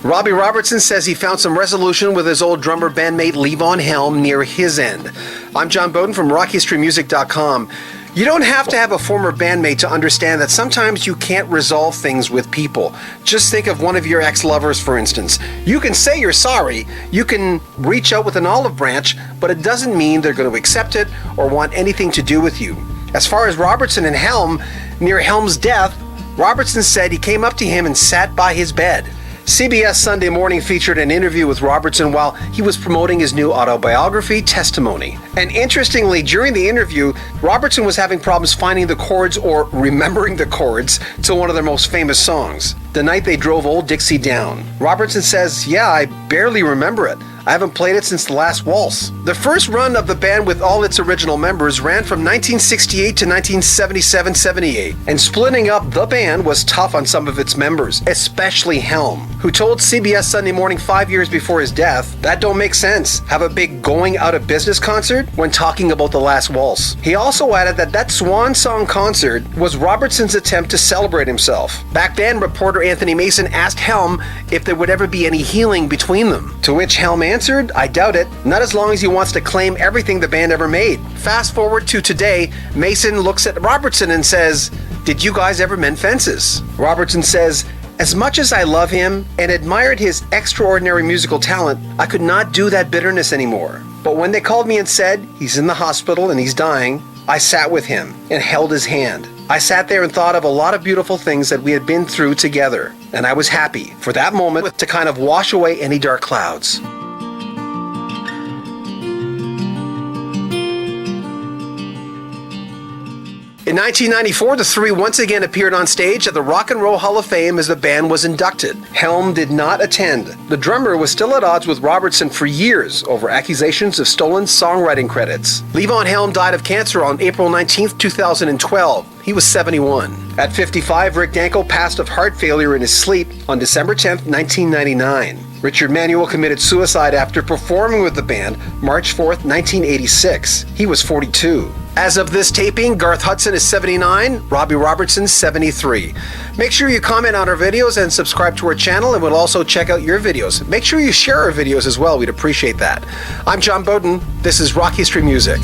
Robbie Robertson says he found some resolution with his old drummer bandmate Levon Helm near his end. I'm John Beaudin from rockhistorymusic.com. You don't have to have a former bandmate to understand that sometimes you can't resolve things with people. Just think of one of your ex-lovers, for instance. You can say you're sorry, you can reach out with an olive branch, but it doesn't mean they're going to accept it or want anything to do with you. As far as Robertson and Helm, near Helm's death, Robertson said he came up to him and sat by his bed. CBS Sunday Morning featured an interview with Robertson while he was promoting his new autobiography, Testimony. And interestingly, during the interview, Robertson was having problems finding the chords or remembering the chords to one of their most famous songs, The Night They Drove Old Dixie Down. Robertson says, "Yeah, I barely remember it. I haven't played it since the Last Waltz." The first run of the band with all its original members ran from 1968 to 1977-78, and splitting up the band was tough on some of its members, especially Helm, who told CBS Sunday Morning 5 years before his death, "That don't make sense. Have a big going out of business concert?" when talking about the Last Waltz. He also added that swan song concert was Robertson's attempt to celebrate himself. Back then, reporter Anthony Mason asked Helm if there would ever be any healing between them, to which Helm answered, "I doubt it. Not as long as he wants to claim everything the band ever made." Fast forward to today, Mason looks at Robertson and says, "Did you guys ever mend fences?" Robertson says, "As much as I love him and admired his extraordinary musical talent, I could not do that bitterness anymore. But when they called me and said, he's in the hospital and he's dying, I sat with him and held his hand. I sat there and thought of a lot of beautiful things that we had been through together. And I was happy for that moment to kind of wash away any dark clouds." In 1994, the three once again appeared on stage at the Rock and Roll Hall of Fame as the band was inducted. Helm did not attend. The drummer was still at odds with Robertson for years over accusations of stolen songwriting credits. Levon Helm died of cancer on April 19, 2012. He was 71. At 55, Rick Danko passed of heart failure in his sleep on December 10, 1999. Richard Manuel committed suicide after performing with the band March 4, 1986. He was 42. As of this taping, Garth Hudson is 79, Robbie Robertson 73. Make sure you comment on our videos and subscribe to our channel, and we'll also check out your videos. Make sure you share our videos as well. We'd appreciate that. I'm John Beaudin. This is Rock History Music.